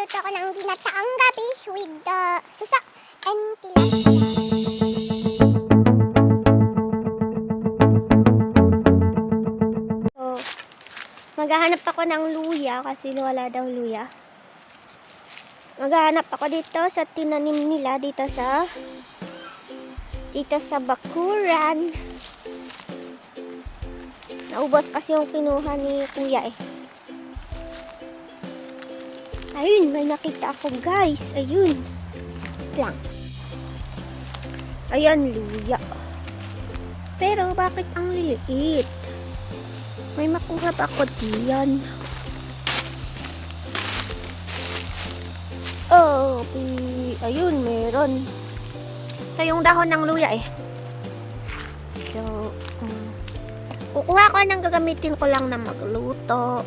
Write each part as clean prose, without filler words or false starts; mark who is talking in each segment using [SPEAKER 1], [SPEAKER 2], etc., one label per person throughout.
[SPEAKER 1] Magluluto ako ng ginataang gabi with susa and tilapia. So, maghahanap ako ng luya kasi wala daw luya. Maghahanap ako dito sa tinanim nila dito sa bakuran. Naubos kasi yung kinuha ni kuya eh. Ayun, may nakita ako guys. Ayun. Lang. Ayan, luya. Pero bakit ang liliit? May makuha pa ako diyan. Oh, ayun, meron. Ito yung dahon ng luya eh. So, kukuha ko ng gagamitin ko lang na magluto.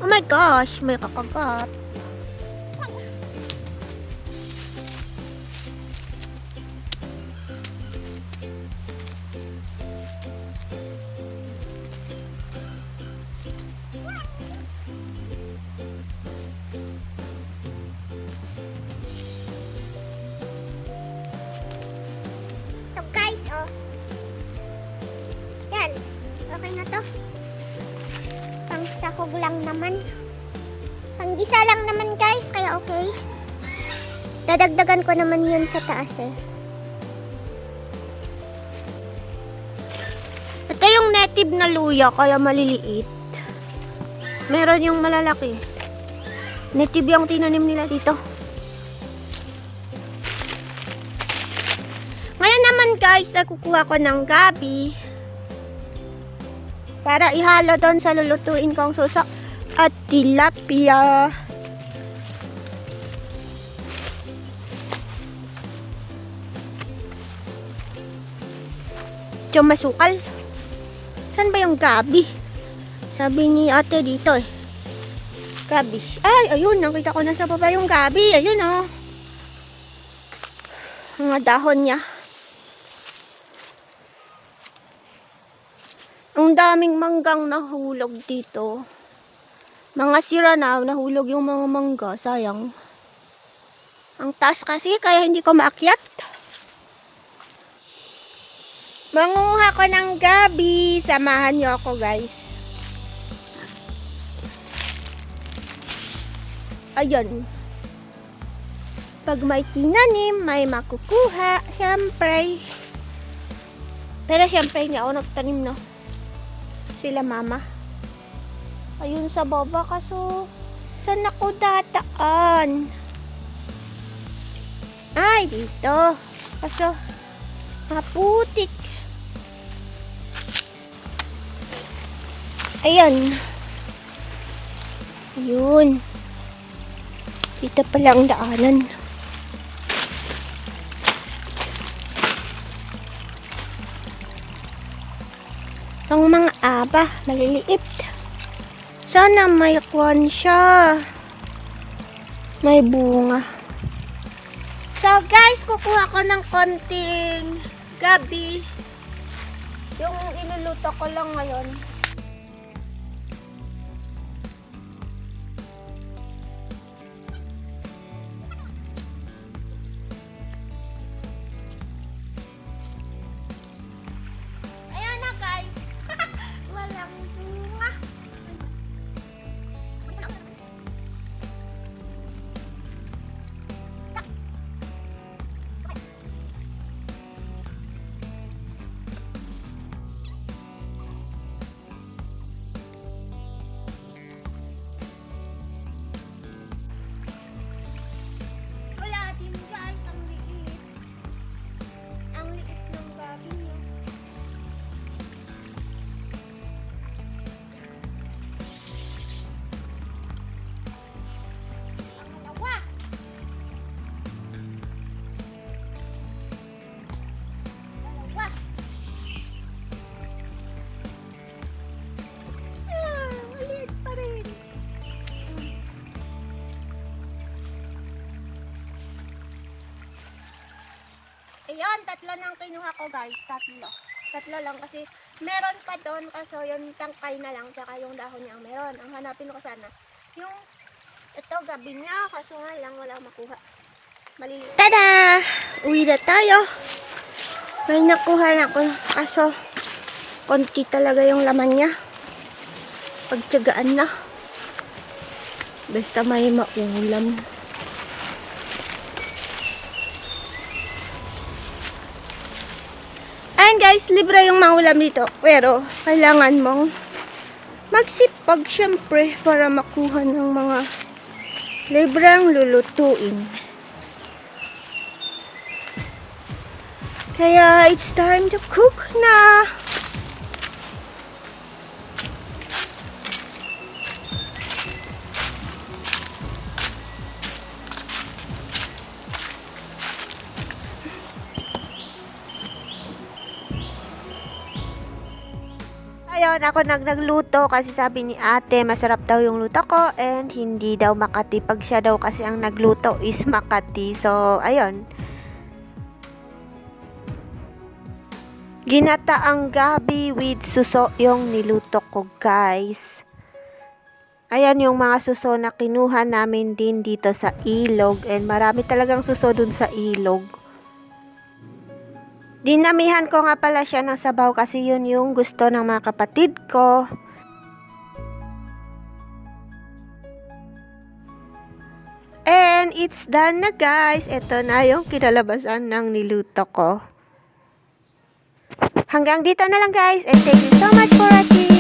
[SPEAKER 1] Oh my gosh, may kakagat. So guys, oh. Yan. Okay na to. Pangsahog lang naman. Panggisa lang naman guys, kaya okay. Dadagdagan ko naman yun sa taas eh. Ito yung native na luya, kaya maliliit. Meron yung malalaki. Native yung tinanim nila dito. Ngayon naman guys, nakukuha ko ng gabi para ihalo doon sa lulutuin kong susa at tilapia. Diyan masukal. Saan ba yung gabi? Sabi ni ate dito eh. Gabi. Ay, ayun. Nakita ko na sa baba yung gabi. Ayun oh. Mga dahon niya. Ang daming manggang nahulog dito. Mga sira na, nahulog yung mga mangga. Sayang. Ang taas kasi, kaya hindi ko maakyat. Manguha ko ng gabi. Samahan niyo ako guys. Ayun. Pag may tinanim, may makukuha. Siyempre. Pero siyempre, hindi ako nagtanim no. Sila mama. Ayun sa baba kaso saan ako dadaan? Ay, dito. Kaso maputik. Ayan. Ayun. Dito pala ang daanan. Ang mga aba, maliliit. Sana may kwan siya. May bunga. So guys, kukuha ko ng konting gabi. Yung iluluto ko lang ngayon. Ayan na guys. Walang bunga. Wala din guys, ang liit. Ang liit ng gabi niya. Pangalawa. Dalawa. Maliit pa rin. Ayun, tatlo nang kinuha ko guys. Tatlo lang kasi meron pa doon kaso yung tangkay na lang tsaka yung dahon niya ang meron. Ang hanapin ko sana yung Ito, gabi na. Kaso nga lang, wala makuha. Maliliit. Tada! Uwi na tayo. May nakuha na ako. Kaso, konti talaga yung laman niya. Pagtyagaan na. Basta may maulam. Ayan guys, libre yung maulam dito. Pero, kailangan mong magsipag syempre para makuha ng mga libreng lulutuin. Kaya, it's time to cook na! Ayun, ako nagluto kasi sabi ni ate masarap daw yung luto ko and hindi daw Makati. Pag siya daw kasi ang nagluto is Makati. So, ayun. Ginataang gabi with suso yung niluto ko, guys. Ayan yung mga suso na kinuha namin din dito sa ilog. And marami talagang suso dun sa ilog. Dinamihan ko nga pala siya ng sabaw kasi yun yung gusto ng mga kapatid ko. And it's done na, guys. Ito na yung kinalabasan ng niluto ko. Hanggang dito na lang, guys. And thank you so much for watching.